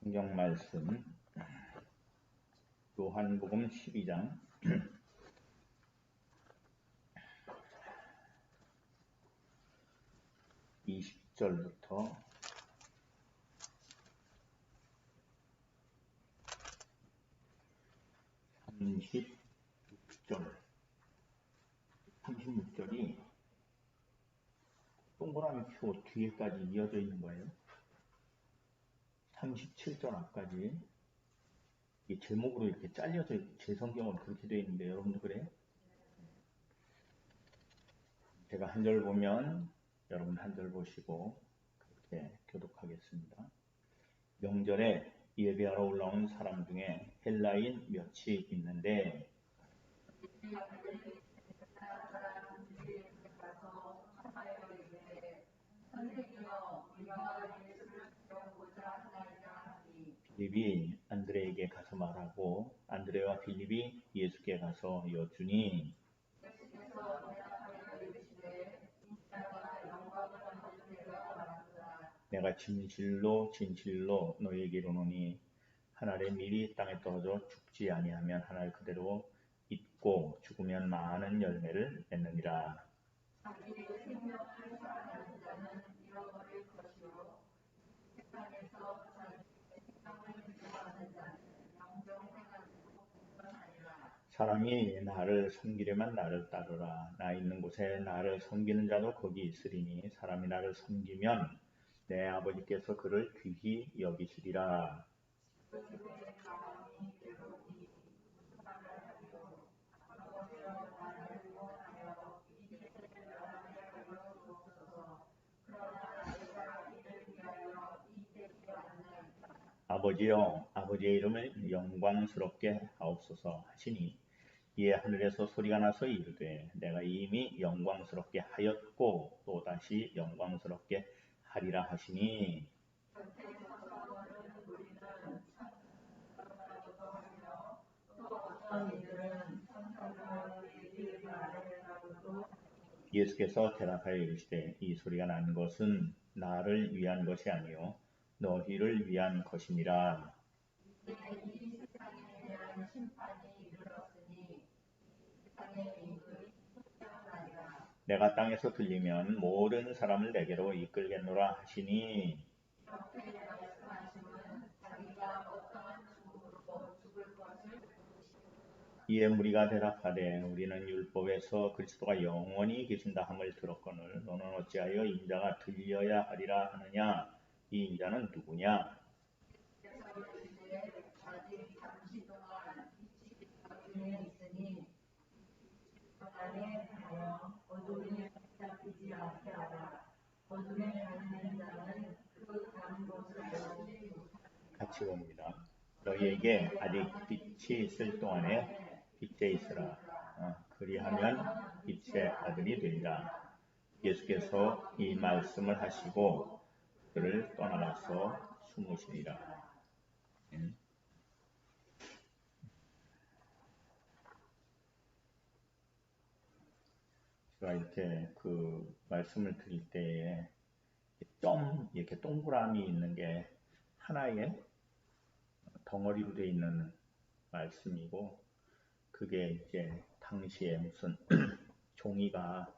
성경 말씀 요한복음 12장 20절부터 36절이 동그라미 표 뒤에까지 이어져 있는 거예요. 37절 앞까지 이 제목으로 이렇게 잘려져 제 성경은 그렇게 되어 있는데 여러분도 그래요? 제가 한 절 보면 여러분 한 절 보시고 그렇게 교독하겠습니다. 명절에 예배하러 올라온 사람 중에 헬라인 몇이 있는데 빌립이 안드레에게 가서 말하고 안드레와 빌립이 예수께 가서 여쭈니 내가 진실로 너희에게 이르노니 한 알의 밀이 땅에 떨어져 죽지 아니하면 한 알 그대로 있고 죽으면 많은 열매를 맺느니라. 사람이 나를 섬기려면 나를 따르라. 나 있는 곳에 나를 섬기는 자도 거기 있으리니 사람이 나를 섬기면 내 아버지께서 그를 귀히 여기시리라. 아버지여, 아버지의 이름을 영광스럽게 하옵소서 하시니 이에 하늘에서 소리가 나서 이르되 내가 이미 영광스럽게 하였고 또다시 영광스럽게 하리라 하시니 예수께서 대답하여 이르시되 이 소리가 난 것은 나를 위한 것이 아니요 너희를 위한 것이니라. 내가 땅에서 들리면 모든 사람을 내게로 이끌겠노라 하시니 이에 무리가 대답하되 우리는 율법에서 그리스도가 영원히 계신다 함을 들었거늘 너는 어찌하여 인자가 들려야 하리라 하느냐. 이 인자는 누구냐. 같이 봅니다. 너희에게 아직 빛이 있을 동안에 빛에 있으라. 그리하면 빛의 아들이 되리라. 예수께서 이 말씀을 하시고 그를 떠나가서 숨으시리라. 제가 이렇게 그 말씀을 드릴 때에 점 이렇게 동그라미 있는 게 하나의 덩어리로 되어 있는 말씀이고 그게 이제 당시에 무슨 종이가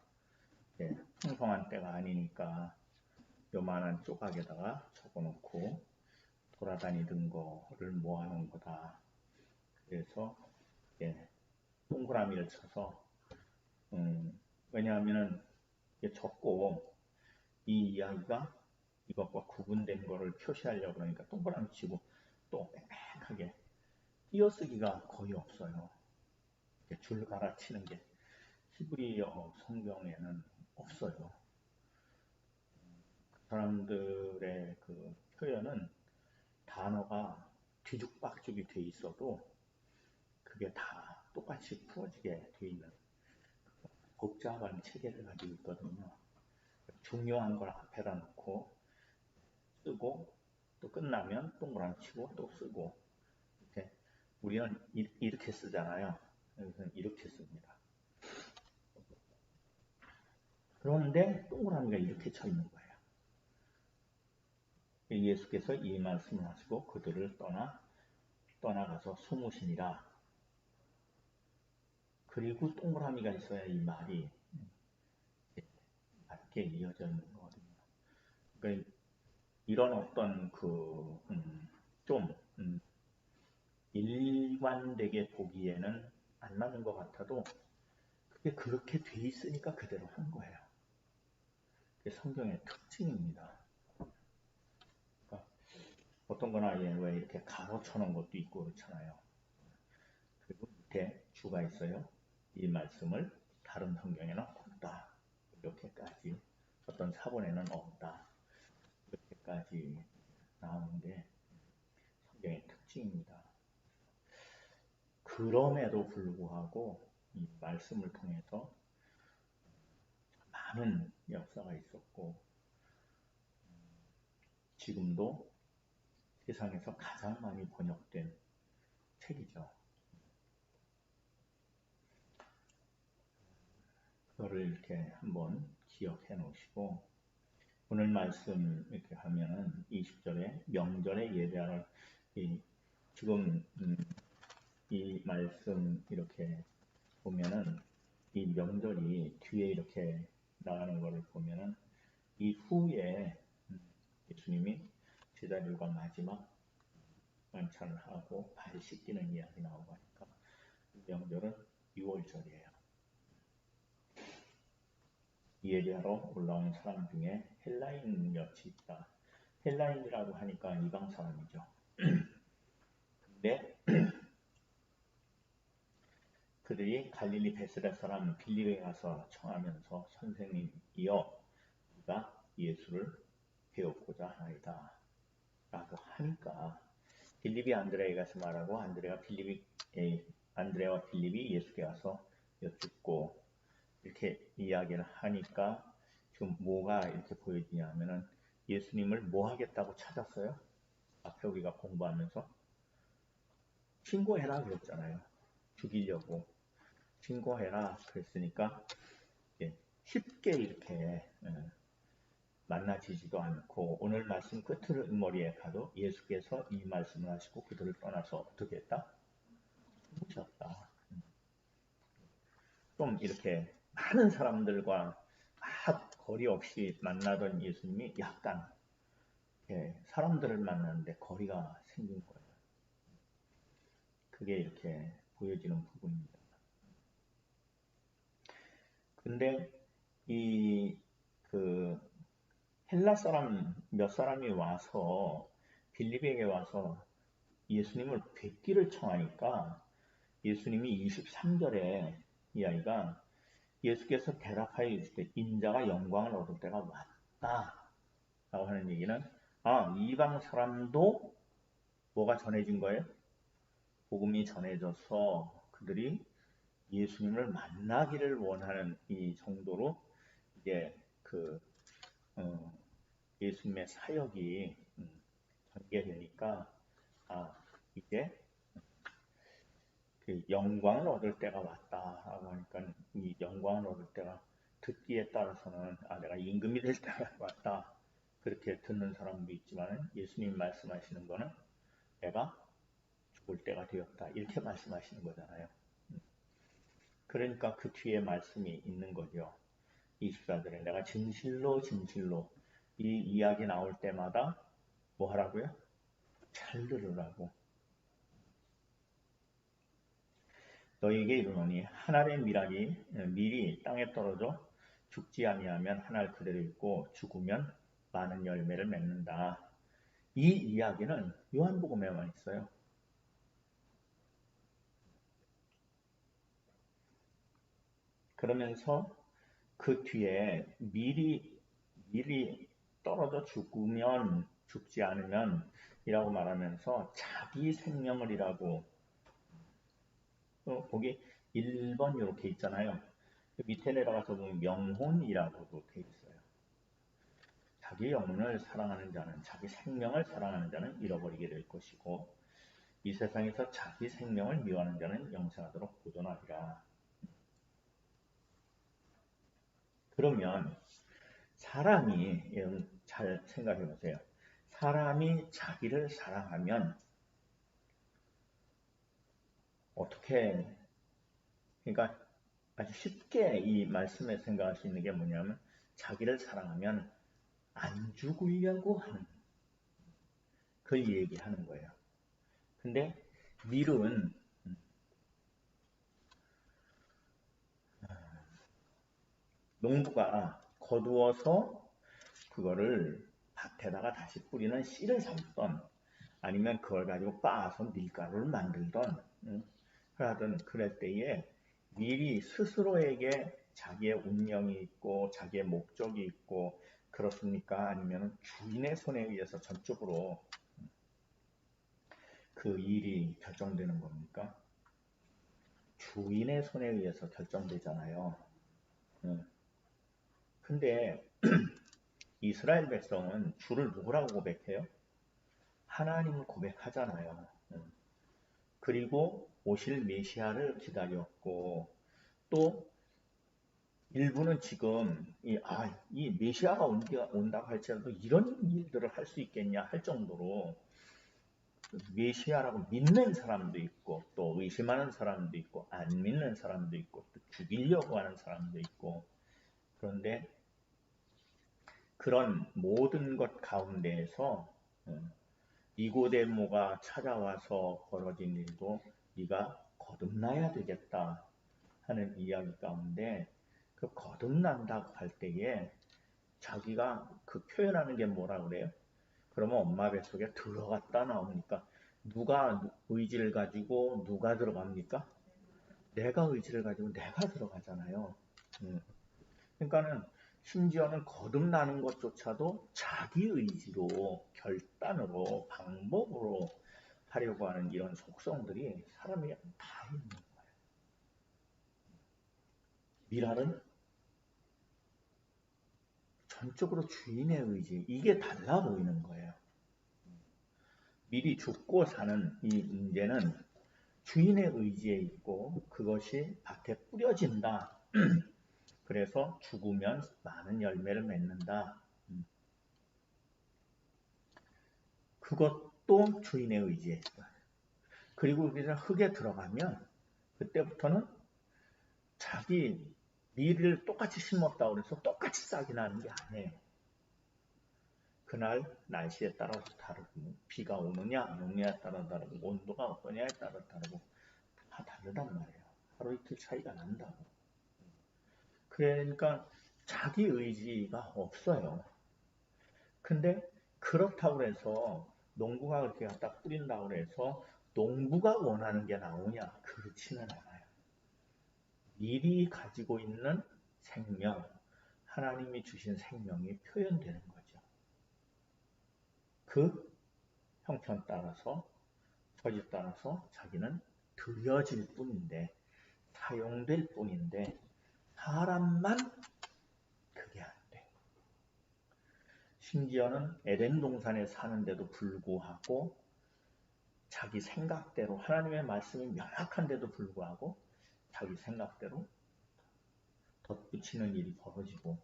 풍성한 때가 아니니까 요만한 조각에다가 적어놓고 돌아다니던 거를 모아놓은 거다. 그래서 동그라미를 쳐서 왜냐하면은 적고 이 이야기가 이것과 구분된 거를 표시하려고 그러니까 동그라미 치고 또 빽빽하게 띄어쓰기가 거의 없어요. 줄 갈아치는 게 히브리어 성경에는 없어요. 그 사람들의 그 표현은 단어가 뒤죽박죽이 돼 있어도 그게 다 똑같이 풀어지게 돼 있는 복잡한 체계를 가지고 있거든요. 중요한 걸 앞에다 놓고 쓰고 또 끝나면 동그라미 치고 또 쓰고 이렇게 우리는 이렇게 쓰잖아요. 여기서는 이렇게 씁니다. 그런데 동그라미가 이렇게 쳐 있는 거예요. 예수께서 이 말씀을 하시고 그들을 떠나가서 숨으시니라. 그리고 동그라미가 있어야 이 말이 맞게 이어져 있는 거거든요. 그러니까 이런 어떤 좀 일관되게 보기에는 안 맞는 것 같아도 그게 그렇게 돼 있으니까 그대로 한 거예요. 그게 성경의 특징입니다. 그러니까 어떤 거나 왜 이렇게 가로 쳐놓은 것도 있고 그렇잖아요. 그리고 밑에 주가 있어요. 이 말씀을 다른 성경에는 없다. 이렇게까지 어떤 사본에는 없다. 이렇게까지 나오는 게 성경의 특징입니다. 그럼에도 불구하고 이 말씀을 통해서 많은 역사가 있었고 지금도 세상에서 가장 많이 번역된 책이죠. 그거를 이렇게 한번 기억해 놓으시고 오늘 말씀 이렇게 하면은 20절에 명절에 예배하는 지금 이 말씀 이렇게 보면은 이 명절이 뒤에 이렇게 나가는 것을 보면은 이 후에 예수님이 제자들과 마지막 만찬을 하고 발 씻기는 이야기 나오고 하니까 명절은 6월절이에요. 예배하러 올라온 사람 중에 헬라인 몇이 있다. 헬라인이라고 하니까 이방 사람이죠. 근데 그들이 갈릴리 베스다 사람 빌립에 가서 청하면서 선생님이여 우리가 예수를 배우고자 하나이다 라고 하니까 빌립이 안드레에게 가서 말하고 안드레와 빌립이 예수께 가서 여쭙고 이렇게 이야기를 하니까 지금 뭐가 이렇게 보여지냐 하면은 예수님을 뭐 하겠다고 찾았어요? 앞에 우리가 공부하면서 신고해라 그랬잖아요. 죽이려고 신고해라 그랬으니까 쉽게 이렇게 만나지지도 않고 오늘 말씀 끝머리에 가도 예수께서 이 말씀을 하시고 그들을 떠나서 어떻게 했다? 숨으셨다. 좀 이렇게 많은 사람들과 막 거리 없이 만나던 예수님이 약간 사람들을 만나는데 거리가 생긴 거예요. 그게 이렇게 보여지는 부분입니다. 근데 헬라 사람 몇 사람이 와서 빌립에게 와서 예수님을 뵙기를 청하니까 예수님이 23절에 이 아이가 예수께서 대답하여 이르시되 인자가 영광을 얻을 때가 왔다 라고 하는 얘기는 이방 사람도 뭐가 전해진 거예요? 복음이 전해져서 그들이 예수님을 만나기를 원하는 이 정도로 이제 예수님의 사역이 전개되니까 이제 그 영광을 얻을 때가 왔다라고 하니까 이 영광을 얻을 때가 듣기에 따라서는 내가 임금이 될 때가 왔다 그렇게 듣는 사람도 있지만 예수님 말씀하시는 거는 내가 죽을 때가 되었다 이렇게 말씀하시는 거잖아요. 그러니까 그 뒤에 말씀이 있는 거죠. 24절에 내가 진실로 이 이야기 나올 때마다 뭐 하라고요? 잘 들으라고. 너희에게 이르노니 한 알의 밀이 땅에 떨어져 죽지 아니하면 한 알 그대로 있고 죽으면 많은 열매를 맺는다. 이 이야기는 요한복음에만 있어요. 그러면서 그 뒤에 밀이 떨어져 죽지 않으면 이라고 말하면서 자기 생명을이라고 거기 1번 이렇게 있잖아요. 밑에 내려가서 보면 명혼이라고도 돼 있어요. 자기 영혼을 사랑하는 자는 자기 생명을 사랑하는 자는 잃어버리게 될 것이고 이 세상에서 자기 생명을 미워하는 자는 영생하도록 보존하리라. 그러면 사람이 잘 생각해 보세요. 사람이 자기를 사랑하면 어떻게, 그러니까 아주 쉽게 이 말씀에 생각할 수 있는 게 뭐냐면 자기를 사랑하면 안 죽으려고 하는 그 얘기하는 거예요. 근데 밀은 농부가 거두어서 그거를 밭에다가 다시 뿌리는 씨를 삼던 아니면 그걸 가지고 빻아서 밀가루를 만들던 하든 그럴 때에 밀이 스스로에게 자기의 운명이 있고 자기의 목적이 있고 그렇습니까? 아니면 주인의 손에 의해서 전적으로 그 일이 결정되는 겁니까? 주인의 손에 의해서 결정되잖아요. 근데 이스라엘 백성은 주를 누구라고 고백해요? 하나님을 고백하잖아요. 그리고 오실 메시아를 기다렸고 또 일부는 지금 이 메시아가 온다고 할지라도 이런 일들을 할 수 있겠냐 할 정도로 메시아라고 믿는 사람도 있고 또 의심하는 사람도 있고 안 믿는 사람도 있고 또 죽이려고 하는 사람도 있고 그런데 그런 모든 것 가운데에서 니고데모가 찾아와서 벌어진 일도 네가 거듭나야 되겠다 하는 이야기 가운데 그 거듭난다고 할 때에 자기가 그 표현하는 게 뭐라 그래요? 그러면 엄마 뱃속에 들어갔다 나오니까 누가 의지를 가지고 누가 들어갑니까? 내가 의지를 가지고 내가 들어가잖아요. 그러니까는 심지어는 거듭나는 것조차도 자기 의지로 결단으로 방법으로 하려고 하는 이런 속성들이 사람에게 다 있는 거예요. 미랄은 전적으로 주인의 의지, 이게 달라 보이는 거예요. 미리 죽고 사는 이 문제는 주인의 의지에 있고 그것이 밭에 뿌려진다. 그래서 죽으면 많은 열매를 맺는다. 그것도 주인의 의지에 있어요. 그리고 그래서 흙에 들어가면 그때부터는 자기 밀을 똑같이 심었다고 해서 똑같이 싹이 나는 게 아니에요. 그날 날씨에 따라서 다르고 비가 오느냐 안 오느냐에 따라 다르고 온도가 어떠냐에 따라 다르고 다 다르단 말이에요. 하루 이틀 차이가 난다고. 그러니까 자기 의지가 없어요. 근데 그렇다고 해서 농부가 그렇게 갖다 뿌린다고 해서 농부가 원하는 게 나오냐? 그렇지는 않아요. 미리 가지고 있는 생명, 하나님이 주신 생명이 표현되는 거죠. 그 형편 따라서, 처지 따라서 자기는 드려질 뿐인데, 사용될 뿐인데, 사람만 그게 안 돼. 심지어는 에덴 동산에 사는데도 불구하고 자기 생각대로 하나님의 말씀이 명확한데도 불구하고 자기 생각대로 덧붙이는 일이 벌어지고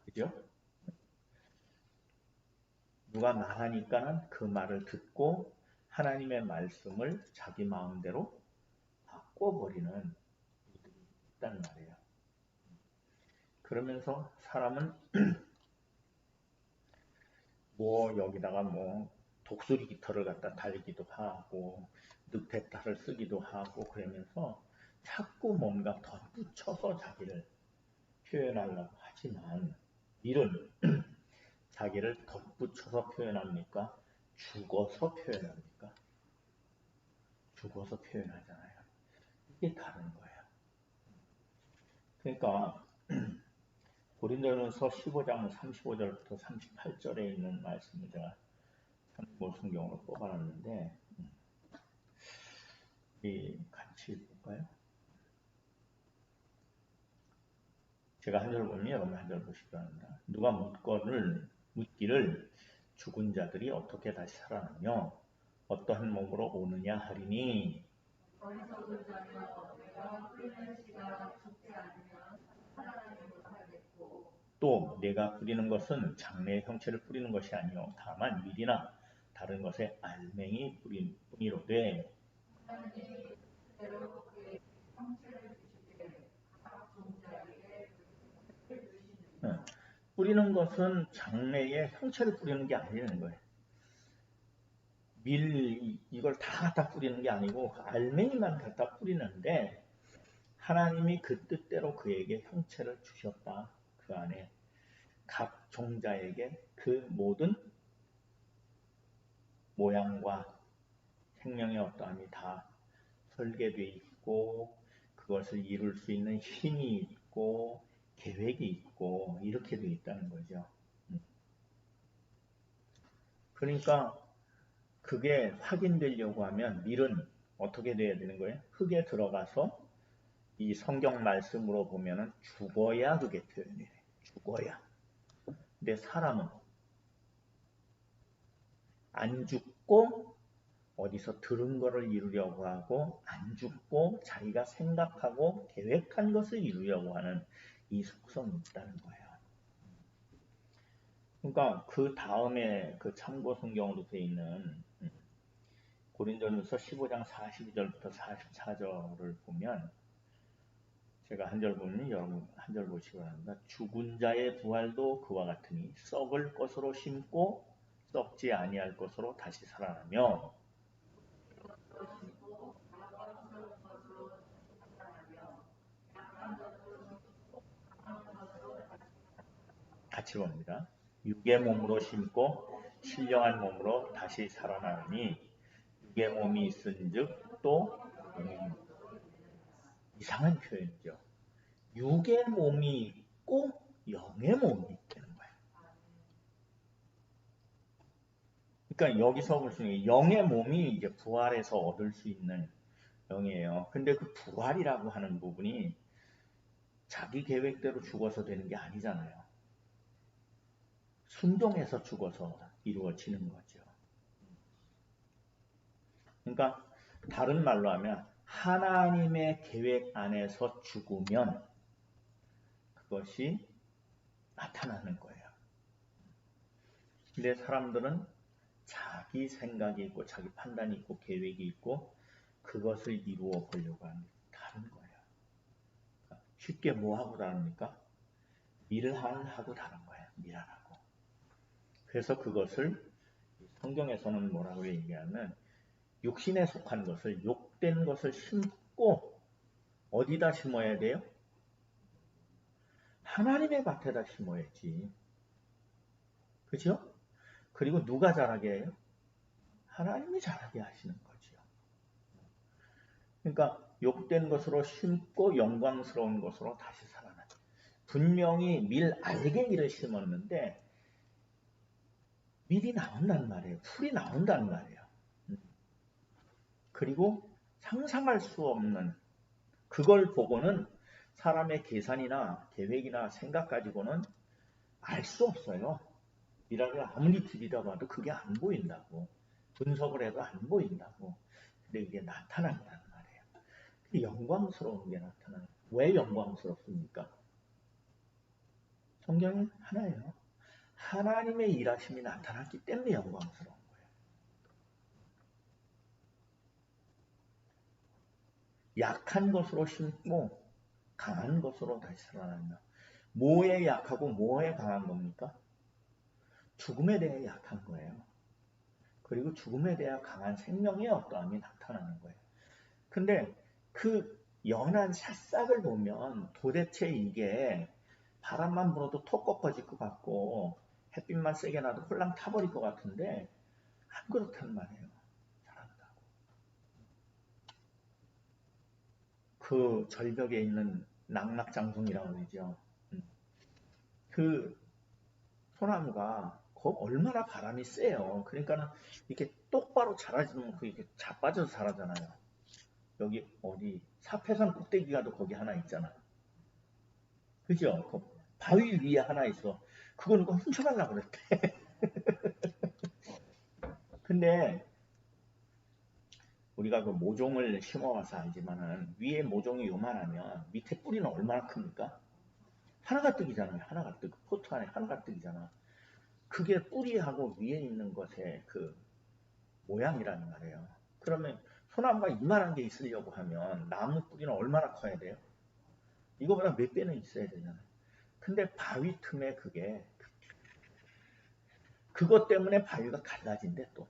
그죠? 누가 말하니까는 그 말을 듣고 하나님의 말씀을 자기 마음대로 바꿔버리는 일들이 있단 말이에요. 그러면서 사람은 뭐 여기다가 뭐 독수리 깃털을 갖다 달기도 하고 늑대탈을 쓰기도 하고 그러면서 자꾸 뭔가 덧붙여서 자기를 표현하려고 하지만 일은 자기를 덧붙여서 표현합니까? 죽어서 표현합니까? 죽어서 표현하잖아요. 이게 다른 거예요. 그러니까 고린도전서 15장 35절부터 38절에 있는 말씀을 제가 참고 성경으로 뽑아놨는데 같이 볼까요? 제가 한 절 보면 여러분 한 절 보시기 바랍니다. 누가 묻기를 죽은 자들이 어떻게 다시 살아나며 어떠한 몸으로 오느냐 하리니 또 내가 뿌리는 것은 장래의 형체를 뿌리는 것이 아니요 다만 밀이나 다른 것에 알맹이 뿌린 뿐이로되. 응. 뿌리는 것은 장래의 형체를 뿌리는 게 아니라는 거예요. 이걸 다 갖다 뿌리는 게 아니고 알맹이만 갖다 뿌리는데 하나님이 그 뜻대로 그에게 형체를 주셨다. 그 안에 각 종자에게 그 모든 모양과 생명의 어떠함이 다 설계되어 있고 그것을 이룰 수 있는 힘이 있고 계획이 있고 이렇게 되어 있다는 거죠. 그러니까 그게 확인되려고 하면 밀은 어떻게 돼야 되는 거예요? 흙에 들어가서 이 성경 말씀으로 보면은 죽어야 그게 표현이 돼. 죽어야. 근데 사람은 안 죽고 어디서 들은 거를 이루려고 하고 안 죽고 자기가 생각하고 계획한 것을 이루려고 하는 이 속성이 있다는 거예요. 그러니까 그 다음에 그 참고 성경으로 되어 있는 고린도전서 15장 42절부터 44절을 보면 제가 한 절 보면 여러분 한 절 보시기 바랍니다. 죽은 자의 부활도 그와 같으니 썩을 것으로 심고 썩지 아니할 것으로 다시 살아나며. 같이 봅니다. 육의 몸으로 심고 신령한 몸으로 다시 살아나니 육의 몸이 있은즉 또 이상한 표현이죠. 육의 몸이 있고 영의 몸이 있다는 거예요. 그러니까 여기서 볼 수 있는 영의 몸이 이제 부활해서 얻을 수 있는 영이에요. 근데 그 부활이라고 하는 부분이 자기 계획대로 죽어서 되는 게 아니잖아요. 순종해서 죽어서 이루어지는 거죠. 그러니까 다른 말로 하면 하나님의 계획 안에서 죽으면 그것이 나타나는 거예요. 근데 사람들은 자기 생각이 있고 자기 판단이 있고 계획이 있고 그것을 이루어 보려고 하는 게 다른 거예요. 쉽게 뭐 하고 다릅니까? 밀하고 다른 거예요. 밀하고. 그래서 그것을 성경에서는 뭐라고 얘기하면 육신에 속한 것을 욕된 것을 심고 어디다 심어야 돼요? 하나님의 밭에다 심어야지. 그죠? 그리고 누가 자라게 해요? 하나님이 자라게 하시는 거지요. 그러니까 욕된 것으로 심고 영광스러운 것으로 다시 살아나죠. 분명히 알갱이를 심었는데 밀이 나온단 말이에요. 풀이 나온단 말이에요. 그리고 상상할 수 없는 그걸 보고는 사람의 계산이나 계획이나 생각 가지고는 알 수 없어요. 미라를 아무리 들여다봐도 그게 안 보인다고. 분석을 해도 안 보인다고. 근데 이게 나타난다는 말이에요. 영광스러운 게 나타나요. 왜 영광스럽습니까? 성경이 하나예요. 하나님의 일하심이 나타났기 때문에 영광스러운 거예요. 약한 것으로 심고 강한 것으로 다시 살아난다. 뭐에 약하고 뭐에 강한 겁니까? 죽음에 대해 약한 거예요. 그리고 죽음에 대해 강한 생명의 어떠함이 나타나는 거예요. 근데 그 연한 새싹을 보면 도대체 이게 바람만 불어도 톡 꺾어질 것 같고 햇빛만 세게 나도 홀랑 타버릴 것 같은데 안 그렇단 말이에요. 자란다고. 그 절벽에 있는 낙낙장송이라고 그러죠. 그 소나무가 얼마나 바람이 세요. 그러니까 이렇게 똑바로 자라지면 이렇게 자빠져서 자라잖아요. 여기 어디 사패산 꼭대기 가도 거기 하나 있잖아. 그죠? 그 바위 위에 하나 있어. 그거 누가 훔쳐가려고 그랬대. 근데 우리가 그 모종을 심어와서 알지만은 위에 모종이 요만하면 밑에 뿌리는 얼마나 큽니까? 하나가 뜨기잖아요. 하나가 뜨고 포트 안에 하나가 뜨기잖아. 그게 뿌리하고 위에 있는 것의 그 모양이라는 말이에요. 그러면 소나무가 이만한 게 있으려고 하면 나무 뿌리는 얼마나 커야 돼요? 이거보다 몇 배는 있어야 되잖아요. 근데 바위 틈에 그것 때문에 바위가 갈라진대 또.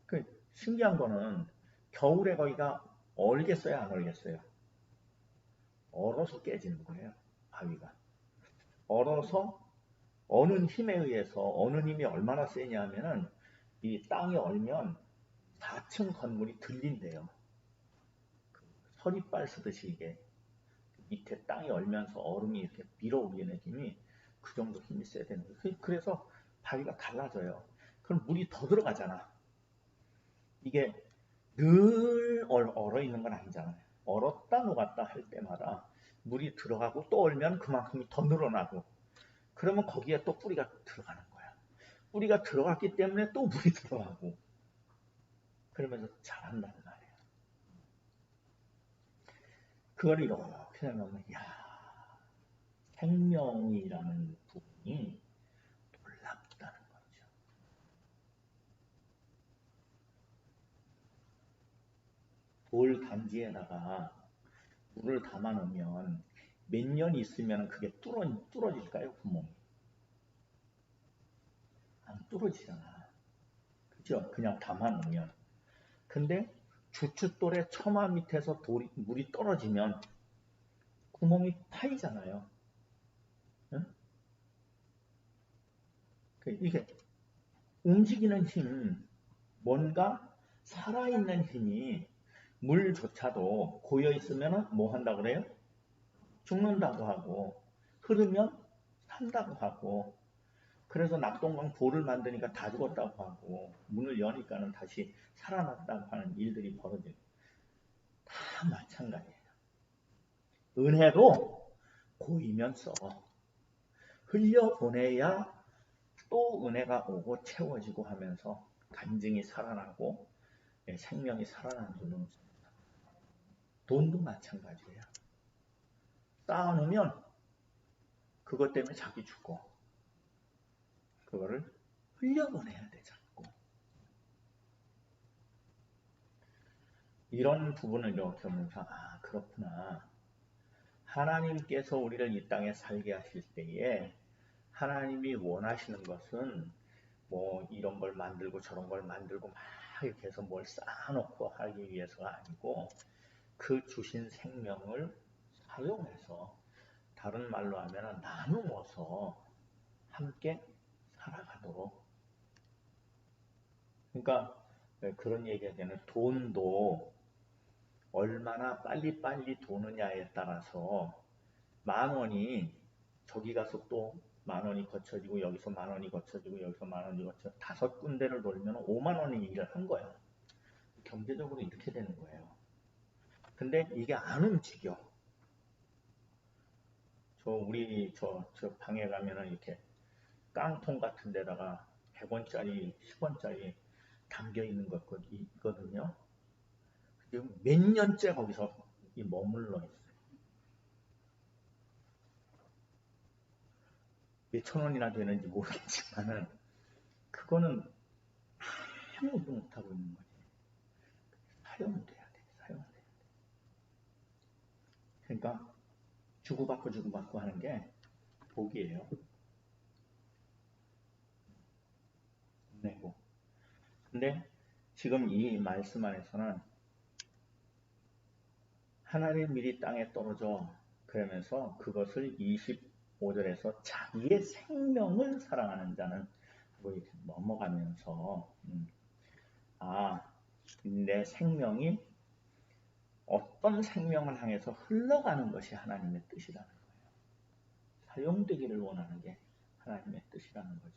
그 신기한 거는 겨울에 거기가 얼겠어요, 안 얼겠어요? 얼어서 깨지는 거예요, 바위가. 얼어서 어느 힘에 의해서, 어느 힘이 얼마나 세냐 하면은 이 땅이 얼면 4층 건물이 들린대요. 서리빨 쓰듯이 이게 밑에 땅이 얼면서 얼음이 이렇게 밀어올리는 힘이 그 정도 힘이 세야 되는 거예요. 그래서 바위가 갈라져요. 그럼 물이 더 들어가잖아. 이게 늘 얼어 있는 건 아니잖아요. 얼었다 녹았다 할 때마다 물이 들어가고 또 얼면 그만큼이 더 늘어나고 그러면 거기에 또 뿌리가 들어가는 거야. 뿌리가 들어갔기 때문에 또 물이 들어가고 그러면서 자란다는 말이에요. 그걸 이렇게 생각하면 생명이라는 부분이 놀랍다는 거죠. 돌 단지에다가 물을 담아 놓으면 몇 년 있으면 그게 뚫어질까요? 구멍이. 안 뚫어지잖아. 그죠? 그냥 담아 놓으면. 근데 주춧돌의 처마 밑에서 물이 떨어지면 구멍이 파이잖아요. 응? 이게 움직이는 힘, 뭔가 살아있는 힘이 물조차도 고여있으면 뭐 한다고 그래요? 죽는다고 하고 흐르면 산다고 하고 그래서 낙동강 돌을 만드니까 다 죽었다고 하고 문을 여니까는 다시 살아났다고 하는 일들이 벌어져요. 다 마찬가지예요. 은혜도 고이면 써. 흘려보내야 또 은혜가 오고 채워지고 하면서 간증이 살아나고 생명이 살아나는 줄로 믿습니다. 돈도 마찬가지예요. 쌓아놓으면 그것 때문에 자기 죽고 그거를 흘려보내야 돼 자꾸. 이런 부분을 이렇게 보면서 그렇구나. 하나님께서 우리를 이 땅에 살게 하실 때에 하나님이 원하시는 것은 뭐 이런 걸 만들고 저런 걸 만들고 막 이렇게 해서 뭘 쌓아놓고 하기 위해서가 아니고 그 주신 생명을 사용해서 다른 말로 하면 나누어서 함께 살아가도록. 그러니까 그런 얘기가 되는 돈도 얼마나 빨리빨리 도느냐에 따라서 10,000원이 저기 가서 또 10,000원이 거쳐지고 여기서 10,000원이 거쳐지고 여기서 10,000원이 거쳐 5군데를 돌면 50,000원이 일을 한 거야. 경제적으로 이렇게 되는 거예요. 근데 이게 안 움직여. 저 방에 가면은 이렇게 깡통 같은 데다가 100원짜리, 10원짜리 담겨 있는 것 있거든요. 지금 몇 년째 거기서 머물러 있어요. 몇천 원이나 되는지 모르겠지만은 그거는 아무것도 못하고 있는 거지. 사용돼야 돼. 사용돼야 돼. 그러니까 주고받고 하는 게 복이에요. 내고. 근데 지금 이 말씀 안에서는 하나님 미리 땅에 떨어져 그러면서 그것을 25절에서 자기의 생명을 사랑하는 자는 이렇게 넘어가면서 내 생명이 어떤 생명을 향해서 흘러가는 것이 하나님의 뜻이라는 거예요. 사용되기를 원하는 게 하나님의 뜻이라는 거죠.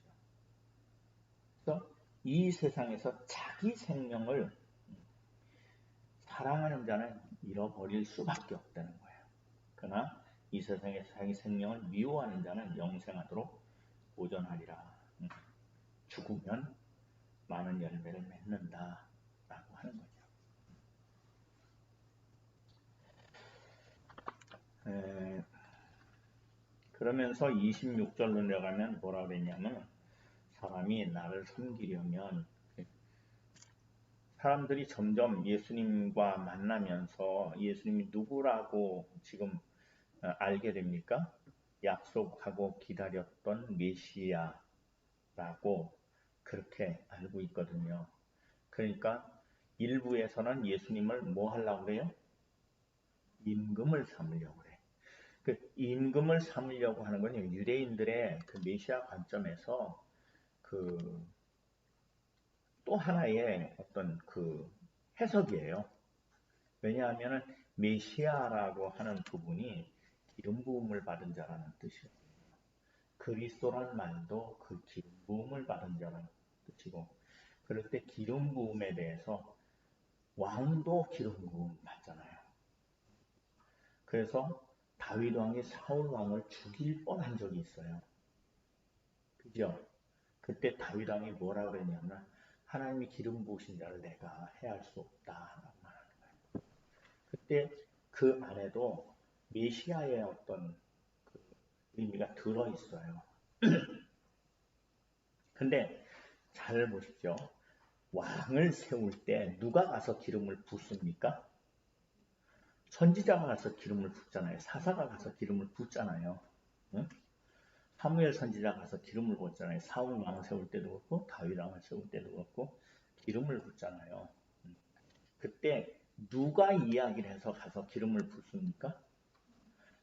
그래서 이 세상에서 자기 생명을 사랑하는 자는 잃어버릴 수밖에 없다는 거예요. 그러나 이 세상에 자기 생명을 미워하는 자는 영생하도록 보존하리라. 죽으면 많은 열매를 맺는다 라고 하는 거죠. 그러면서 26절로 내려가면 뭐라 그랬냐면 사람이 나를 섬기려면 사람들이 점점 예수님과 만나면서 예수님이 누구라고 지금 알게 됩니까? 약속하고 기다렸던 메시아라고 그렇게 알고 있거든요. 그러니까 일부에서는 예수님을 뭐 하려고 그래요? 임금을 삼으려고 그래. 그 임금을 삼으려고 하는 건 유대인들의 그 메시아 관점에서 그 또 하나의 어떤 그 해석이에요. 왜냐하면 메시아라고 하는 부분이 기름 부음을 받은 자라는 뜻이에요. 그리스도라는 말도 그 기름 부음을 받은 자라는 뜻이고, 그럴 때 기름 부음에 대해서 왕도 기름 부음 받잖아요. 그래서 다윗 왕이 사울 왕을 죽일 뻔한 적이 있어요. 그죠? 그때 다윗 왕이 뭐라고 그랬냐면 하나님이 기름 부으신 자를 내가 해할 수 없다라고 말하는 거예요. 그때 그 안에도 메시아의 어떤 그 의미가 들어있어요. 근데 잘 보십시오. 왕을 세울 때 누가 가서 기름을 붓습니까? 선지자가 가서 기름을 붓잖아요. 사사가 가서 기름을 붓잖아요. 응? 사무엘 선지자가 가서 기름을 붓잖아요. 사울 왕 세울 때도 그렇고 다윗 왕을 세울 때도 그렇고 기름을 붓잖아요. 그때 누가 이야기를 해서 가서 기름을 붓습니까?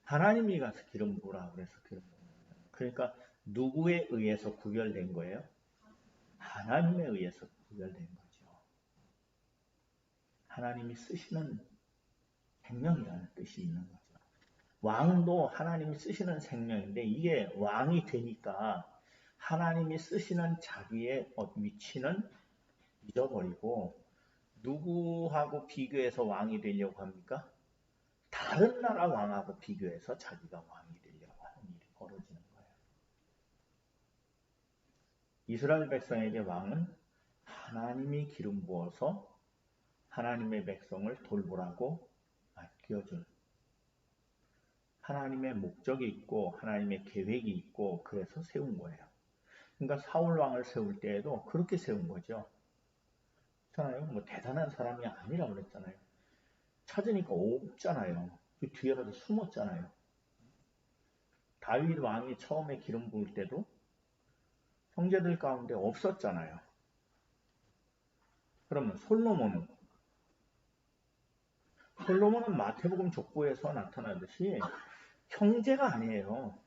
하나님이 가서 기름 부으라 그래서 기름 부는 거예요. 그러니까 누구에 의해서 구별된 거예요? 하나님에 의해서 구별된 거죠. 하나님이 쓰시는 생명이라는 뜻이 있는 거죠. 왕도 하나님이 쓰시는 생명인데 이게 왕이 되니까 하나님이 쓰시는 자기의 위치는 잊어버리고 누구하고 비교해서 왕이 되려고 합니까? 다른 나라 왕하고 비교해서 자기가 왕이 되려고 하는 일이 벌어지는 거예요. 이스라엘 백성에게 왕은 하나님이 기름 부어서 하나님의 백성을 돌보라고 맡겨준 하나님의 목적이 있고 하나님의 계획이 있고 그래서 세운 거예요. 그러니까 사울 왕을 세울 때에도 그렇게 세운 거죠. 그렇잖아요. 뭐 대단한 사람이 아니라고 그랬잖아요. 찾으니까 없잖아요. 그 뒤에라도 숨었잖아요. 다윗 왕이 처음에 기름 부을 때도 형제들 가운데 없었잖아요. 그러면 솔로몬은 마태복음 족보에서 나타나듯이 형제가 아니에요.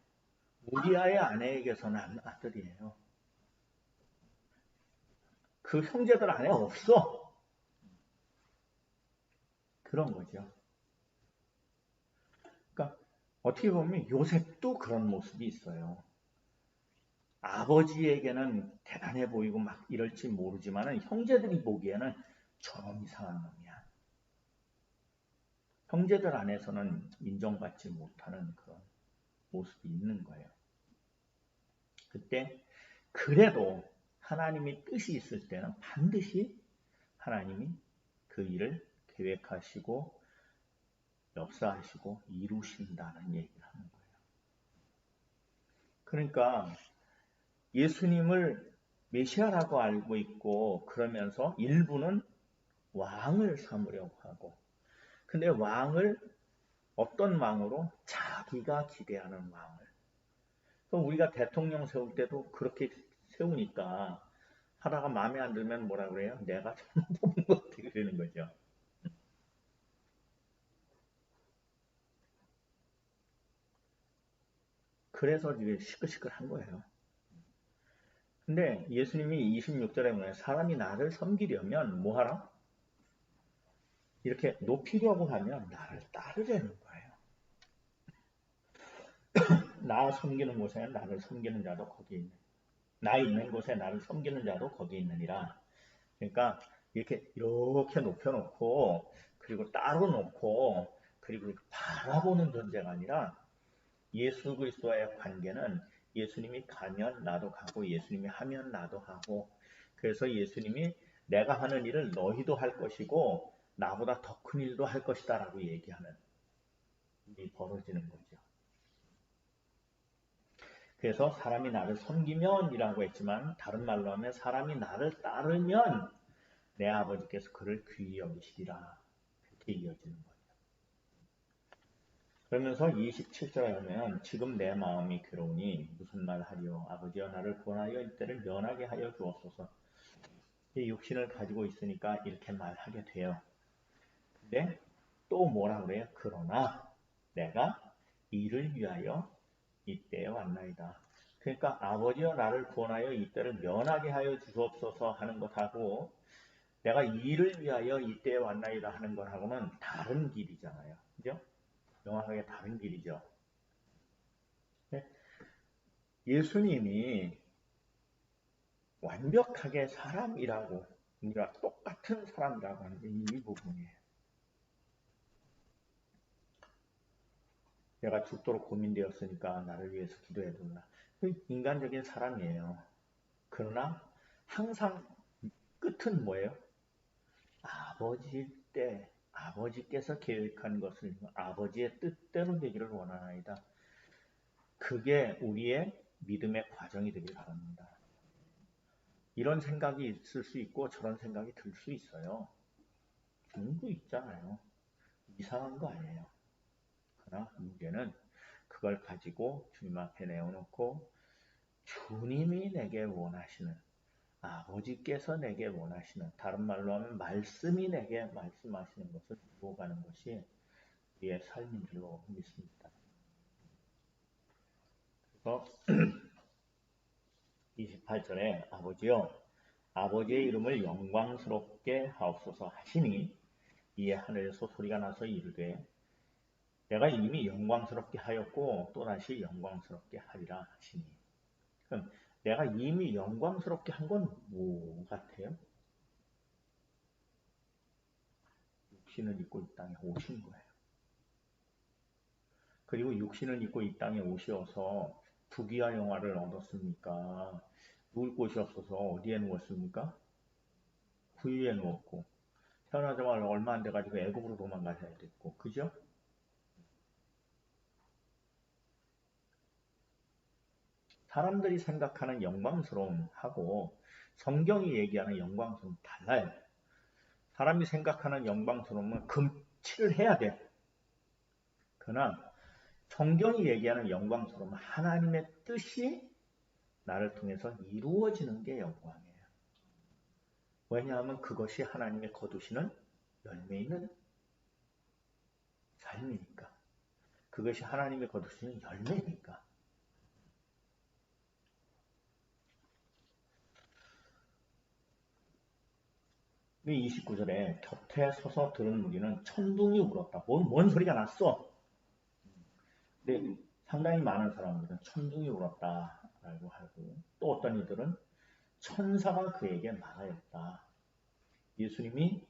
우리아의 아내에게서 난 아들이에요. 그 형제들 안에 없어. 그런 거죠. 그러니까 어떻게 보면 요셉도 그런 모습이 있어요. 아버지에게는 대단해 보이고 막 이럴지 모르지만 형제들이 보기에는 저런 이상한 놈이야. 형제들 안에서는 인정받지 못하는 그런 모습이 있는 거예요. 그때 그래도 하나님이 뜻이 있을 때는 반드시 하나님이 그 일을 계획하시고 역사하시고 이루신다는 얘기를 하는 거예요. 그러니까 예수님을 메시아라고 알고 있고 그러면서 일부는 왕을 삼으려고 하고 근데 왕을 어떤 왕으로? 자기가 기대하는 왕을. 그럼 우리가 대통령 세울 때도 그렇게 세우니까 하다가 마음에 안 들면 뭐라 그래요? 내가 잘못 뽑은 것 같아 그러는 거죠. 그래서 이게 시끌시끌한 거예요. 근데 예수님이 26절에 보면 사람이 나를 섬기려면 뭐 하라? 이렇게 높이려고 하면 나를 따르려는 거예요. 나 섬기는 곳에 나를 섬기는 자도 거기 있는. 나 있는 곳에 나를 섬기는 자도 거기 있느니라. 그러니까 이렇게 높여놓고 그리고 따로 놓고 그리고 바라보는 존재가 아니라 예수 그리스도와의 관계는 예수님이 가면 나도 가고 예수님이 하면 나도 하고 그래서 예수님이 내가 하는 일을 너희도 할 것이고 나보다 더 큰 일도 할 것이다 라고 얘기하는 일이 벌어지는 거죠. 그래서 사람이 나를 섬기면이라고 했지만 다른 말로 하면 사람이 나를 따르면 내 아버지께서 그를 귀히 여기시리라. 그렇게 이어지는 거예요. 그러면서 27절에 하면 지금 내 마음이 괴로우니 무슨 말 하리요. 아버지여 나를 구원하여 이때를 면하게 하여 주옵소서. 이 육신을 가지고 있으니까 이렇게 말하게 돼요. 근데 또 뭐라 그래요? 그러나 내가 이를 위하여 이때에 왔나이다. 그러니까 아버지여 나를 구원하여 이때를 면하게 하여 주옵소서 하는 것하고 내가 이를 위하여 이때에 왔나이다 하는 것하고는 다른 길이잖아요. 그죠? 명확하게 다른 길이죠. 예수님이 완벽하게 사람이라고 우리가 똑같은 사람이라고 하는 게 이 부분이에요. 내가 죽도록 고민되었으니까 나를 위해서 기도해 달라. 인간적인 사람이에요. 그러나 항상 끝은 뭐예요? 아버지 때 아버지께서 계획한 것을 아버지의 뜻대로 되기를 원하나이다. 그게 우리의 믿음의 과정이 되길 바랍니다. 이런 생각이 있을 수 있고 저런 생각이 들 수 있어요. 주님도 있잖아요. 이상한 거 아니에요. 그러나 문제는 그걸 가지고 주님 앞에 내어놓고 주님이 내게 원하시는 아버지께서 내게 원하시는 다른 말로 하면 말씀이 내게 말씀하시는 것을 이루어가는 것이 우리의 삶인 줄로 믿습니다. 그래서 28절에 아버지여 아버지의 이름을 영광스럽게 하옵소서 하시니 이에 하늘에서 소리가 나서 이르되 내가 이미 영광스럽게 하였고 또다시 영광스럽게 하리라 하시니. 그럼 내가 이미 영광스럽게 한 건 뭐 같아요? 육신을 입고 이 땅에 오신 거예요. 그리고 육신을 입고 이 땅에 오셔서 부귀와 영화를 얻었습니까? 누울 곳이 없어서 어디에 누웠습니까? 구유에 누웠고 태어나자마자 얼마 안 돼가지고 애국으로 도망가셔야 됐고 그죠? 사람들이 생각하는 영광스러움하고 성경이 얘기하는 영광스러움 달라요. 사람이 생각하는 영광스러움은 금치를 해야 돼. 그러나 성경이 얘기하는 영광스러움은 하나님의 뜻이 나를 통해서 이루어지는 게 영광이에요. 왜냐하면 그것이 하나님의 거두시는 열매 있는 삶이니까. 그것이 하나님의 거두시는 열매니까. 29절에 곁에 서서 들은 무리는 천둥이 울었다. 뭔 소리가 났어? 근데 상당히 많은 사람들은 천둥이 울었다라고 하고 또 어떤 이들은 천사가 그에게 말하였다. 예수님이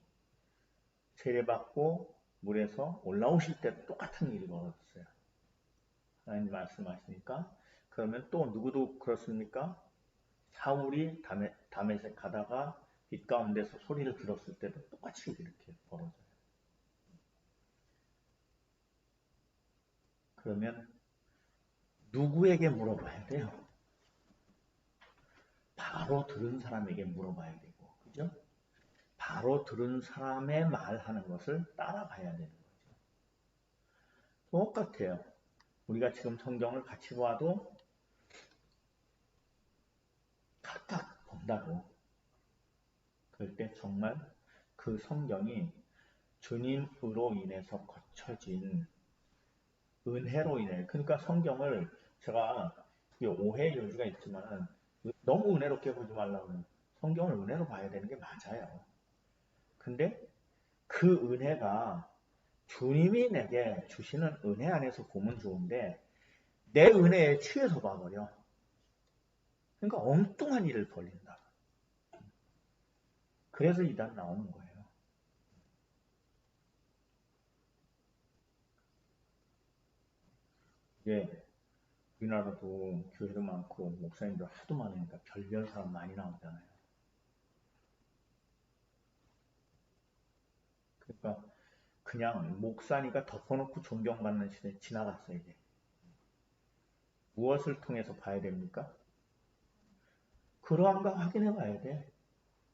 세례받고 물에서 올라오실 때 똑같은 일이 벌어졌어요. 하나님 말씀하시니까 그러면 또 누구도 그렇습니까? 사울이 다메섹 가다가 빛 가운데서 소리를 들었을 때도 똑같이 이렇게 벌어져요. 그러면 누구에게 물어봐야 돼요? 바로 들은 사람에게 물어봐야 되고, 그죠? 바로 들은 사람의 말하는 것을 따라가야 되는 거죠. 똑같아요. 우리가 지금 성경을 같이 봐도 각각 본다고. 그럴 때 정말 그 성경이 주님으로 인해서 거쳐진 은혜로 인해. 그러니까 성경을 제가 오해의 여지가 있지만 너무 은혜롭게 보지 말라고 성경을 은혜로 봐야 되는 게 맞아요. 근데 그 은혜가 주님이 내게 주시는 은혜 안에서 보면 좋은데 내 은혜에 취해서 봐버려. 그러니까 엉뚱한 일을 벌린다. 그래서 이단 나오는 거예요. 이게 우리나라도 교회도 많고 목사님도 하도 많으니까 별별 사람 많이 나오잖아요. 그러니까 그냥 목사니까 덮어놓고 존경받는 시대 지나갔어요. 이제. 무엇을 통해서 봐야 됩니까? 그러한가 확인해 봐야 돼.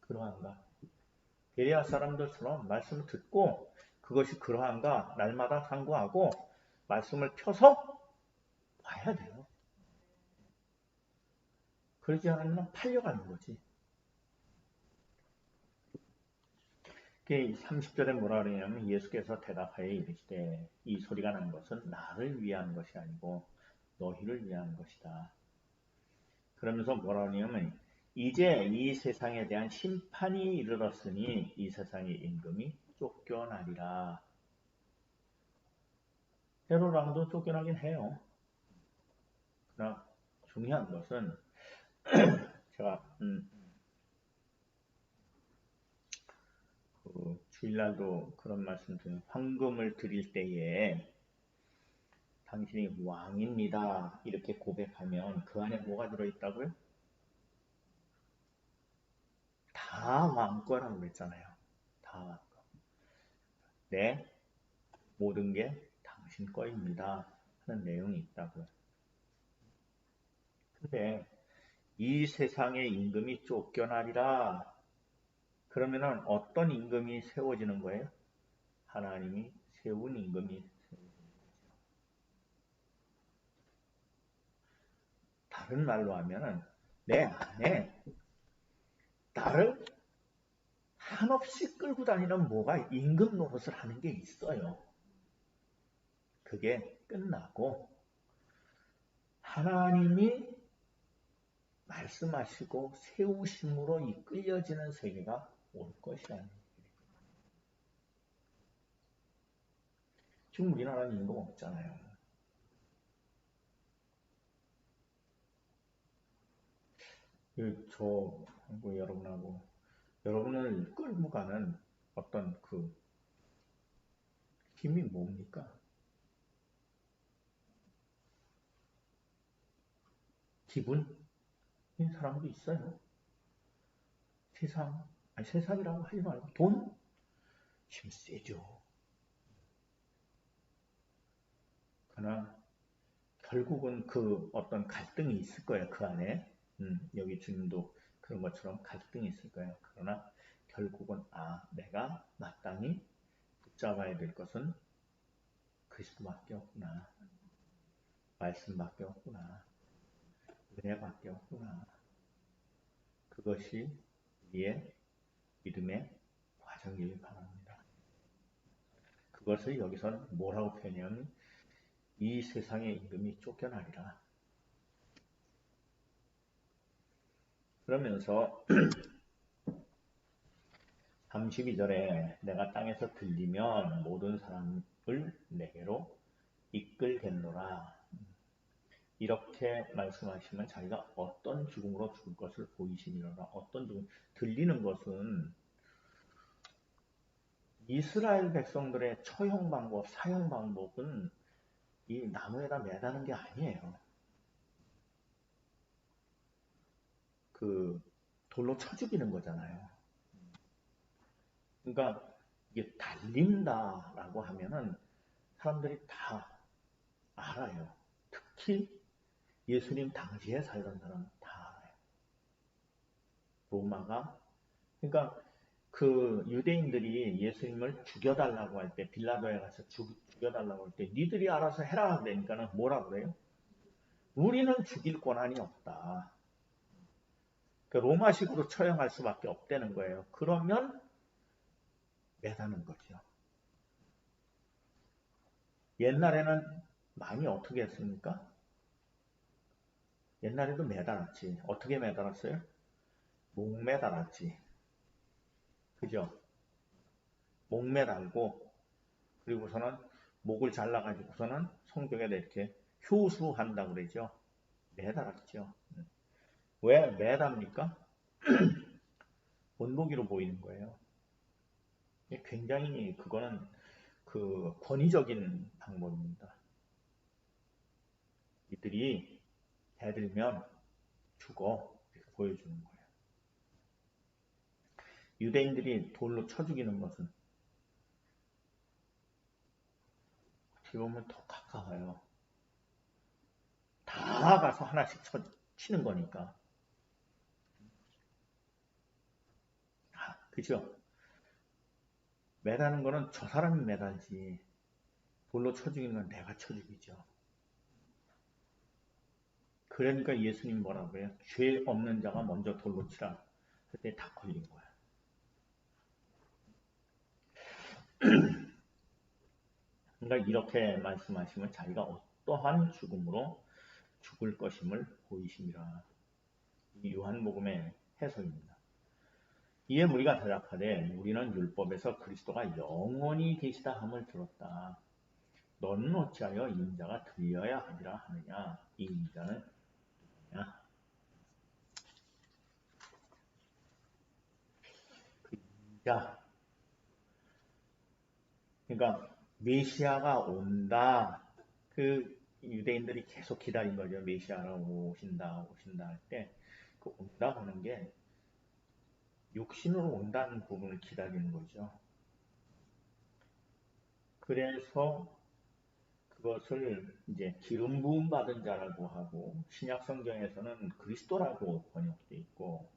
그러한가. 베레아 사람들처럼 말씀을 듣고 그것이 그러한가 날마다 상고하고 말씀을 펴서 봐야 돼요. 그러지 않으면 팔려가는 거지. 30절에 뭐라 그러냐면 예수께서 대답하여 이르시되 이 소리가 난 것은 나를 위한 것이 아니고 너희를 위한 것이다. 그러면서 뭐라 그러냐면 이제 이 세상에 대한 심판이 이르렀으니 이 세상의 임금이 쫓겨나리라. 헤롯 왕도 쫓겨나긴 해요. 그러나 중요한 것은 제가 주일날도 그런 말씀 드려요. 황금을 드릴 때에 당신이 왕입니다. 이렇게 고백하면 그 안에 뭐가 들어있다고요? 다 왕거라고 그랬잖아요. 다 왕거. 네, 모든 게 당신 거입니다. 하는 내용이 있다고요. 근데 이 세상의 임금이 쫓겨나리라. 그러면은 어떤 임금이 세워지는 거예요? 하나님이 세운 임금이 세워지는 거죠. 다른 말로 하면은 내 안에 나를 한없이 끌고 다니는 뭐가 임금 노릇을 하는 게 있어요. 그게 끝나고 하나님이 말씀하시고 세우심으로 이끌려지는 세계가 올 것이라는 얘기예요. 지금 우리나라는 임금 없잖아요. 저하고 여러분하고 여러분을 끌고 가는 어떤 그 힘이 뭡니까? 기분인 사람도 있어요. 세상이라고 하지 말고 돈? 힘 세죠. 그러나 결국은 그 어떤 갈등이 있을 거예요. 그 안에. 여기 주님도 그런 것처럼 갈등이 있을 거예요. 그러나 결국은 내가 마땅히 붙잡아야 될 것은 그리스도밖에 없구나. 말씀밖에 없구나. 은혜밖에 없구나. 그것이 우리의 믿음의 과정이길 바랍니다. 그것을 여기서는 뭐라고 표현하면 이 세상의 임금이 쫓겨나리라. 그러면서 32절에 내가 땅에서 들리면 모든 사람을 내게로 이끌겠노라. 이렇게 말씀하시면 자기가 어떤 죽음으로 죽을 것을 보이시니라. 어떤 죽음, 들리는 것은 이스라엘 백성들의 처형 방법, 사형 방법은 이 나무에다 매다는 게 아니에요. 그 돌로 쳐 죽이는 거잖아요. 그러니까 이게 달린다라고 하면은 사람들이 다 알아요. 특히 예수님 당시에 살던 사람은 다 알아요. 로마가 그러니까 그 유대인들이 예수님을 죽여달라고 할 때 빌라도에 가서 죽여달라고 할 때 니들이 알아서 해라 그러니까는 뭐라 그래요? 우리는 죽일 권한이 없다. 그러니까 로마식으로 처형할 수밖에 없다는 거예요. 그러면 매다는 거죠. 옛날에는 많이 어떻게 했습니까? 옛날에도 매달았지. 어떻게 매달았어요? 목 매달았지. 그죠? 목 매달고 그리고서는 목을 잘라가지고서는 성벽에다 이렇게 효수한다고 그러죠. 매달았죠. 왜 매답니까? 본보기로 보이는 거예요. 굉장히 그거는 그 권위적인 방법입니다. 이들이 대들면 죽어 이렇게 보여주는 거예요. 유대인들이 돌로 쳐 죽이는 것은 어떻게 보면 더 가까워요. 다 가서 하나씩 치는 거니까. 그죠? 매다는 거는 저 사람이 매달지. 돌로 쳐 죽이는 건 내가 쳐 죽이죠. 그러니까 예수님이 뭐라고 해요? 죄 없는 자가 먼저 돌로 치라. 그때 다 걸린 거야. 그러니까 이렇게 말씀하시면 자기가 어떠한 죽음으로 죽을 것임을 보이심이라. 이 요한복음의 해석입니다. 이에 우리가 대답하되 우리는 율법에서 그리스도가 영원히 계시다 함을 들었다. 너는 어찌하여 인자가 들려야 하리라 하느냐? 이 인자는 누구냐? 그 인자. 그러니까 메시아가 온다. 그 유대인들이 계속 기다린 거죠. 메시아가 오신다 할 때 그 온다 하는 게 육신으로 온다는 부분을 기다리는 거죠. 그래서 그것을 이제 기름 부음 받은 자라고 하고 신약 성경에서는 그리스도라고 번역되어 있고,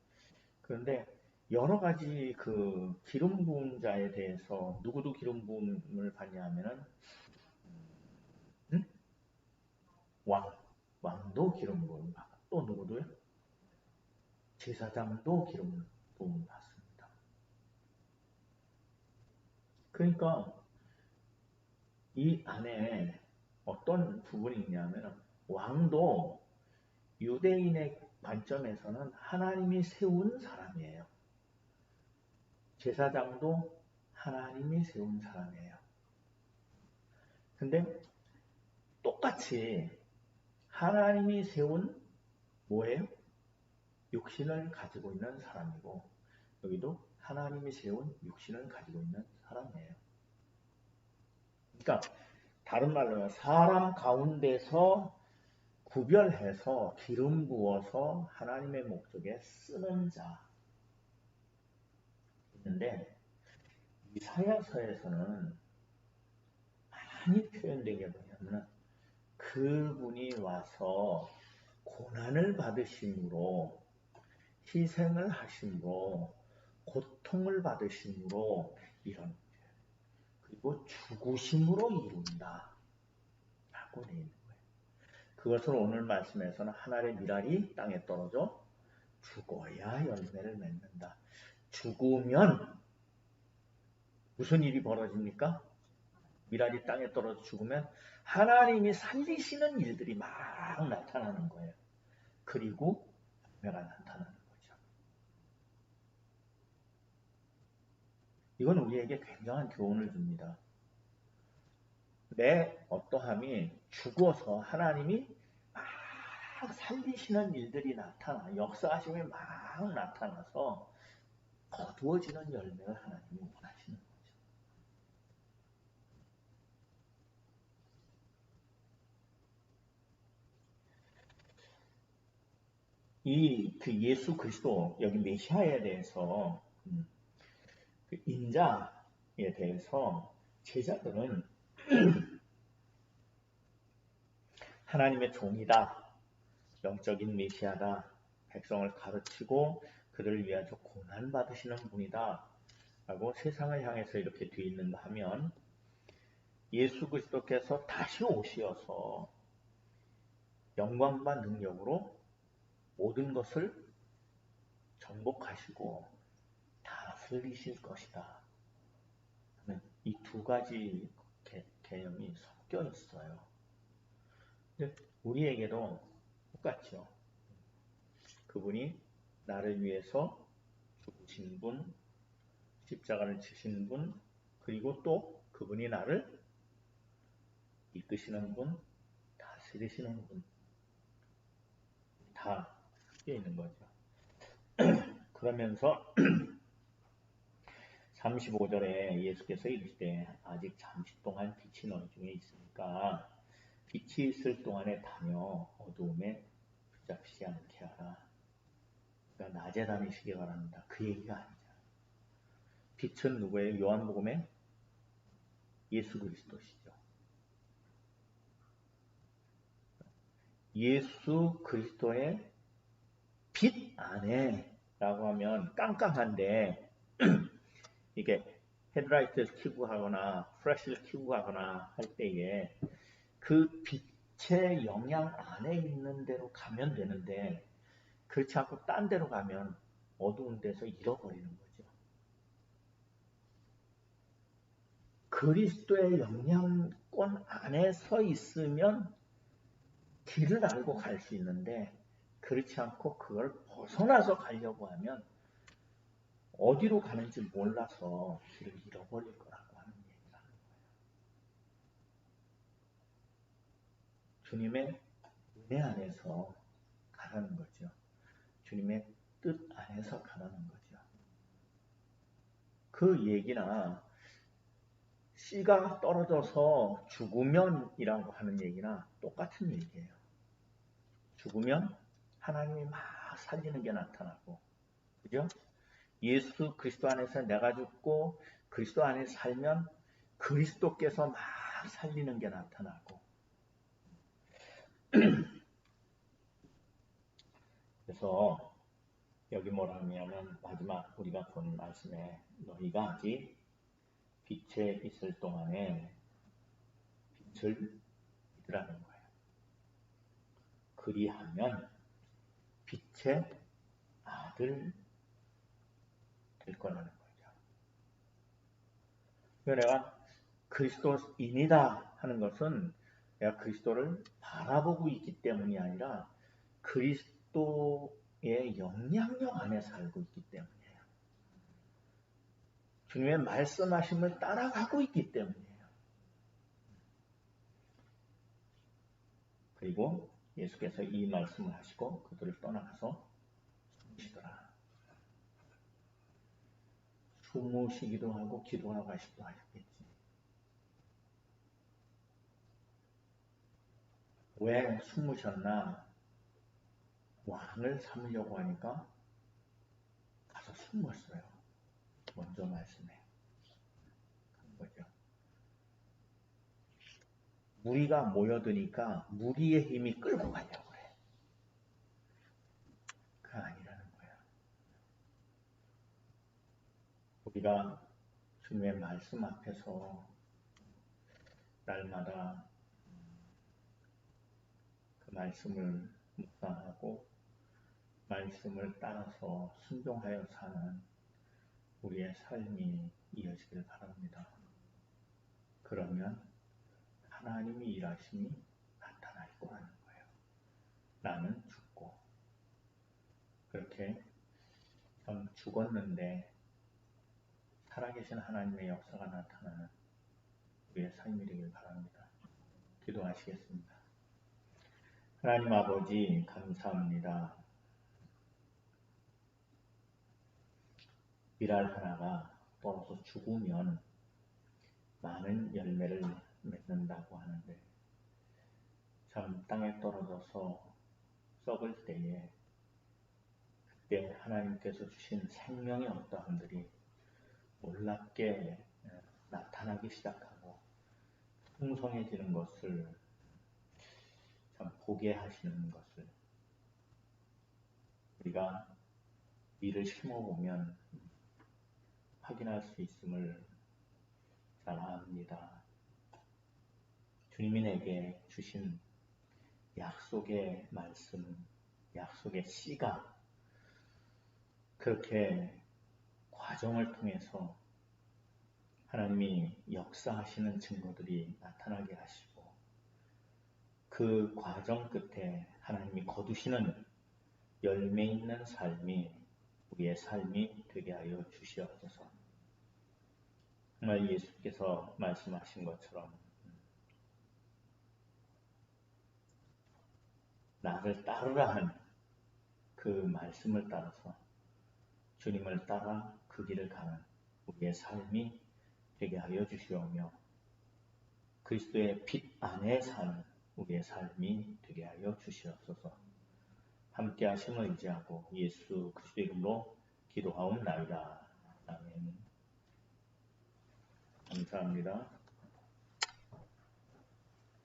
그런데 여러 가지 그 기름 부은 자에 대해서 누구도 기름 부음을 받냐 하면은 왕도 기름 부음 받고 또 누구도요? 제사장도 기름 부음 받습니다. 그러니까 이 안에 어떤 부분이 있냐면 왕도 유대인의 관점에서는 하나님이 세운 사람이에요. 제사장도 하나님이 세운 사람이에요. 근데 똑같이 하나님이 세운 뭐예요? 육신을 가지고 있는 사람이고, 여기도 하나님이 세운 육신을 가지고 있는 사람이에요. 그러니까 다른 말로 사람 가운데서 구별해서 기름 부어서 하나님의 목적에 쓰는 자 있는데, 이사야서에서는 많이 표현되게 뭐냐면 그분이 와서 고난을 받으심으로, 희생을 하심으로, 고통을 받으심으로 이런, 그리고 죽으심으로 이룬다 라고 되어 있는 거예요. 그것을 오늘 말씀에서는 하늘의 미랄이 땅에 떨어져 죽어야 열매를 맺는다. 죽으면 무슨 일이 벌어집니까? 미랄이 땅에 떨어져 죽으면 하나님이 살리시는 일들이 막 나타나는 거예요. 그리고 열매가 나타나는 거죠. 이건 우리에게 굉장한 교훈을 줍니다. 내 어떠함이 죽어서 하나님이 막 살리시는 일들이 나타나, 역사하심이 막 나타나서 거두어지는 열매를 하나님이 원하시는 거죠. 그 예수 그리스도, 여기 메시아에 대해서, 그 인자에 대해서 제자들은 하나님의 종이다, 영적인 메시아다, 백성을 가르치고 그들을 위하여 고난 받으시는 분이다 라고 세상을 향해서 이렇게 되어 있는가 하면, 예수 그리스도께서 다시 오시어서 영광과 능력으로 모든 것을 정복하시고 다스리실 것이다. 이 두 가지 개념이 섞여 있어요. 우리에게도 똑같죠. 그분이 나를 위해서 죽으신 분, 십자가를 지신 분, 그리고 또 그분이 나를 이끄시는 분, 다스리시는 분, 다 섞여 있는 거죠. 그러면서 35절에 예수께서 이르시되 아직 잠시 동안 빛이 너희 중에 있으니까 빛이 있을 동안에 다녀 어두움에 붙잡히지 않게 하라. 그러니까 낮에 다니시기 바랍니다. 그 얘기가 아니죠. 빛은 누구예요? 요한복음에 예수 그리스도시죠. 예수 그리스도의 빛 안에라고 하면 깜깜한데 이게 헤드라이트를 켜고 하거나 플래시를 켜고 하거나 할 때에 그 빛의 영향 안에 있는 데로 가면 되는데 그렇지 않고 딴 데로 가면 어두운 데서 잃어버리는 거죠. 그리스도의 영향권 안에 서 있으면 길을 알고 갈 수 있는데 그렇지 않고 그걸 벗어나서 가려고 하면 어디로 가는지 몰라서 길을 잃어버릴 거라고 하는 얘기를 하는 거예요. 주님의 은혜 안에서 가라는 거죠. 주님의 뜻 안에서 가라는 거죠. 그 얘기나 씨가 떨어져서 죽으면이라고 하는 얘기나 똑같은 얘기예요. 죽으면 하나님이 막 살리는 게 나타나고, 그죠? 예수 그리스도 안에서 내가 죽고 그리스도 안에 살면 그리스도께서 막 살리는 게 나타나고. 그래서 여기 뭐라 하냐면 마지막 우리가 본 말씀에 너희가 아직 빛에 있을 동안에 빛을 믿으라는 거예요. 그리하면 빛의 아들 될 거라는 거죠. 내가 그리스도인이다 하는 것은 내가 그리스도를 바라보고 있기 때문이 아니라 그리스도의 영향력 안에 살고 있기 때문이에요. 주님의 말씀하심을 따라가고 있기 때문이에요. 그리고 예수께서 이 말씀을 하시고 그들을 떠나가서 숨으시더라. 숨으시기도 하고 기도하고 하시기도 하셨겠지. 왜 숨으셨나? 왕을 삼으려고 하니까 가서 숨었어요. 먼저 말씀해. 그런 거죠. 무리가 모여드니까 무리의 힘이 끌고 가려고 해. 그게 아니라는 거야. 우리가 주님의 말씀 앞에서 날마다 그 말씀을 묵상하고 말씀을 따라서 순종하여 사는 우리의 삶이 이어지길 바랍니다. 그러면 하나님의 일하심이 나타날 거라는 거예요. 나는 죽고 그렇게 참 죽었는데 살아계신 하나님의 역사가 나타나는 우리의 삶이 되길 바랍니다. 기도하시겠습니다. 하나님 아버지 감사합니다. 밀알 하나가 떨어져 죽으면 많은 열매를 맺는다고 하는데 참 땅에 떨어져서 썩을 때에 그때 하나님께서 주신 생명의 어떠함들이 놀랍게 나타나기 시작하고 풍성해지는 것을 참 보게 하시는 것을 우리가 이를 심어보면 확인할 수 있음을 잘 압니다. 주님이 내게 주신 약속의 말씀, 약속의 씨가 그렇게 과정을 통해서 하나님이 역사하시는 증거들이 나타나게 하시고 그 과정 끝에 하나님이 거두시는 열매 있는 삶이 우리의 삶이 되게 하여 주시옵소서. 정말 예수께서 말씀하신 것처럼 나를 따르라 한 그 말씀을 따라서 주님을 따라 그 길을 가는 우리의 삶이 되게 하여 주시오며 그리스도의 빛 안에 사는 우리의 삶이 되게 하여 주시옵소서. 함께 하심을 의지하고 예수 그리스도 이름으로 기도하옵나이다. 아멘. 감사합니다.